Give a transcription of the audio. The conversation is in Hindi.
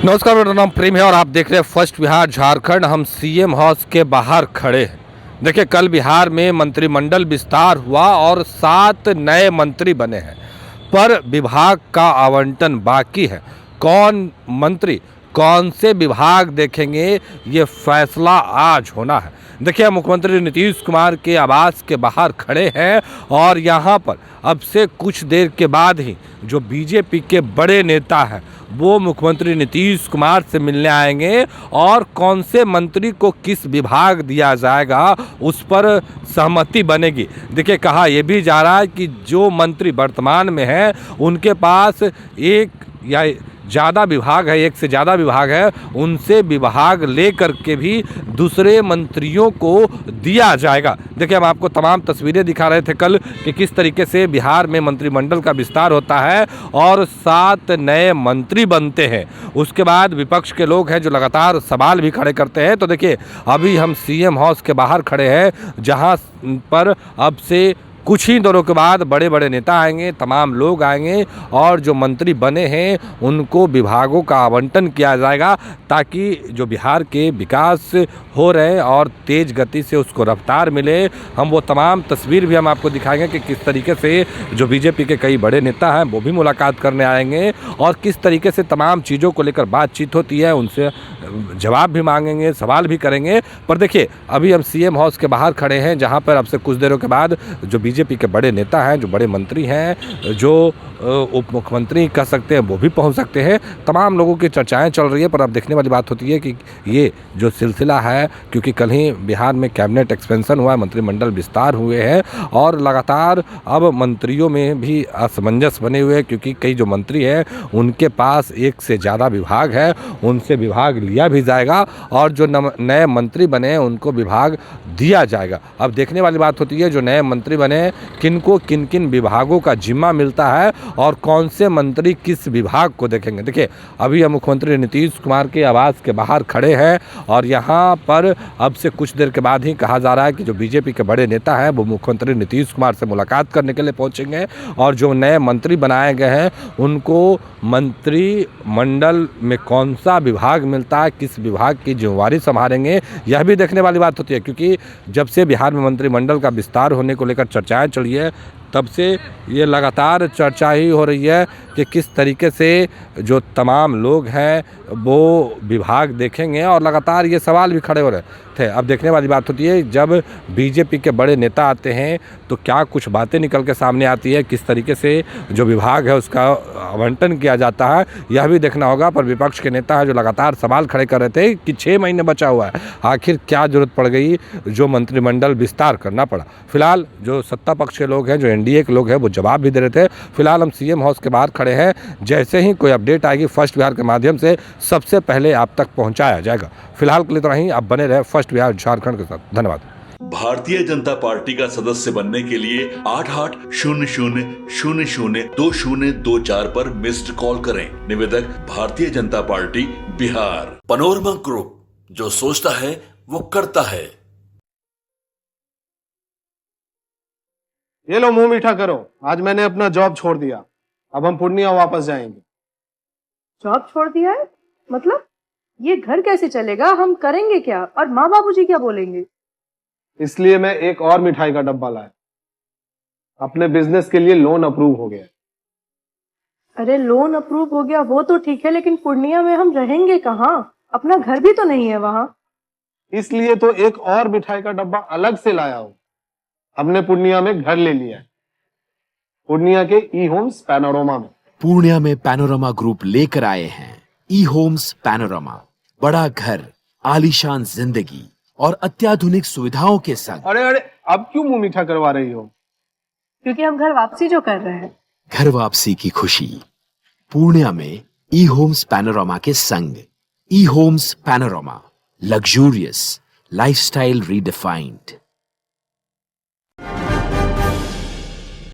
नमस्कार, मेरा नाम प्रेम है और आप देख रहे हैं फर्स्ट बिहार झारखंड। हम सीएम हाउस के बाहर खड़े हैं। देखिए, कल बिहार में मंत्रिमंडल विस्तार हुआ और 7 नए मंत्री बने हैं, पर विभाग का आवंटन बाकी है। कौन मंत्री कौन से विभाग देखेंगे, ये फैसला आज होना है। देखिए, मुख्यमंत्री नीतीश कुमार के आवास के बाहर खड़े हैं और यहाँ पर अब से कुछ देर के बाद ही जो बीजेपी के बड़े नेता हैं वो मुख्यमंत्री नीतीश कुमार से मिलने आएंगे और कौन से मंत्री को किस विभाग दिया जाएगा उस पर सहमति बनेगी। देखिए, कहा यह भी जा रहा है कि जो मंत्री वर्तमान में हैं उनके पास एक या ज़्यादा विभाग है, एक से ज़्यादा विभाग है, उनसे विभाग ले कर के भी दूसरे मंत्रियों को दिया जाएगा। देखिए, हम आपको तमाम तस्वीरें दिखा रहे थे कल कि किस तरीके से बिहार में मंत्रिमंडल का विस्तार होता है और 7 नए मंत्री बनते हैं। उसके बाद विपक्ष के लोग हैं जो लगातार सवाल भी खड़े करते हैं। तो देखिए, अभी हम सीएम हाउस के बाहर खड़े हैं, जहां पर अब से कुछ ही दिनों के बाद बड़े बड़े नेता आएंगे, तमाम लोग आएंगे और जो मंत्री बने हैं उनको विभागों का आवंटन किया जाएगा, ताकि जो बिहार के विकास हो रहे और तेज़ गति से उसको रफ्तार मिले। हम वो तमाम तस्वीर भी हम आपको दिखाएंगे कि किस तरीके से जो बीजेपी के कई बड़े नेता हैं वो भी मुलाकात करने आएंगे और किस तरीके से तमाम चीज़ों को लेकर बातचीत होती है, उनसे जवाब भी मांगेंगे, सवाल भी करेंगे। पर देखिए, अभी हम सीएम हाउस के बाहर खड़े हैं, जहाँ पर अब से कुछ देरों के बाद जो बीजेपी के बड़े नेता हैं, जो बड़े मंत्री हैं, जो उप मुख्यमंत्री कह सकते हैं, वो भी पहुंच सकते हैं। तमाम लोगों की चर्चाएं चल रही है, पर अब देखने वाली बात होती है कि ये जो सिलसिला है, क्योंकि कल ही बिहार में कैबिनेट एक्सपेंशन हुआ है, मंत्रिमंडल विस्तार हुए हैं और लगातार अब मंत्रियों में भी असमंजस बने हुए हैं, क्योंकि कई जो मंत्री हैं उनके पास एक से ज़्यादा विभाग है, उनसे विभाग लिया भी जाएगा और जो नए मंत्री बने हैं उनको विभाग दिया जाएगा। अब देखने वाली बात होती है जो नए मंत्री बने किनको किन किन विभागों का जिम्मा मिलता है और कौन से मंत्री किस विभाग को देखेंगे। देखिए, अभी हम मुख्यमंत्री नीतीश कुमार के आवास के बाहर खड़े हैं और यहाँ पर अब से कुछ देर के बाद ही कहा जा रहा है कि जो बीजेपी के बड़े नेता हैं वो मुख्यमंत्री नीतीश कुमार से मुलाकात करने के लिए पहुँचेंगे और जो नए मंत्री बनाए गए हैं उनको मंत्रिमंडल में कौन सा विभाग मिलता है, किस विभाग की जिम्मेवारी संभालेंगे, यह भी देखने वाली बात होती है। क्योंकि जब से बिहार में मंत्रिमंडल का विस्तार होने को लेकर चर्चाएं चली है, तब से ये लगातार चर्चा ही हो रही है कि किस तरीके से जो तमाम लोग हैं वो विभाग देखेंगे और लगातार ये सवाल भी खड़े हो रहे थे। अब देखने वाली बात होती है जब बीजेपी के बड़े नेता आते हैं तो क्या कुछ बातें निकल के सामने आती है, किस तरीके से जो विभाग है उसका आवंटन किया जाता है, यह भी देखना होगा। पर विपक्ष के नेता हैं जो लगातार सवाल खड़े कर रहे थे कि 6 महीने बचा हुआ है, आखिर क्या जरूरत पड़ गई जो मंत्रिमंडल विस्तार करना पड़ा। फिलहाल जो सत्ता पक्ष के लोग हैं, जो एनडीए के लोग हैं, वो जवाब भी दे रहे थे। फिलहाल हम सीएम हाउस के बाहर खड़े हैं, जैसे ही कोई अपडेट आएगी फर्स्ट बिहार के माध्यम से सबसे पहले आप तक पहुंचाया जाएगा। फिलहाल के लिए तो नहीं, आप बने रहे फर्स्ट बिहार झारखंड के साथ। धन्यवाद। भारतीय जनता पार्टी का सदस्य बनने के लिए 8800002024 पर मिस्ड कॉल करें। निवेदक Bharatiya Janata party Bihar. Panorama group, जो सोचता है वो करता है। ये लो, मुंह मीठा करो। आज मैंने अपना जॉब छोड़ दिया, अब हम पूर्णिया वापस जाएंगे। जॉब छोड़ दिया है? मतलब ये घर कैसे चलेगा? हम करेंगे क्या और माँ बाबूजी क्या बोलेंगे? इसलिए मैं एक और मिठाई का डब्बा लाया। अपने बिजनेस के लिए लोन अप्रूव हो गया। अरे, लोन अप्रूव हो गया वो तो ठीक है, लेकिन पूर्णिया में हम रहेंगे कहाँ? अपना घर भी तो नहीं है वहाँ। इसलिए तो एक और मिठाई का डब्बा अलग से लाया हूं। हमने पूर्णिया में घर ले लिया है, पूर्णिया के ई होम्स पैनोरमा में। पूर्णिया में पैनोरमा ग्रुप लेकर आए हैं ई होम्स पैनोरमा। बड़ा घर, आलीशान जिंदगी और अत्याधुनिक सुविधाओं के संग। अरे अरे, अब क्यों मुंह मीठा करवा रही हो? क्योंकि हम घर वापसी जो कर रहे हैं। घर वापसी की खुशी पूर्णिया में ई होम्स पैनोरमा के संग। E homes panorama, luxurious lifestyle redefined.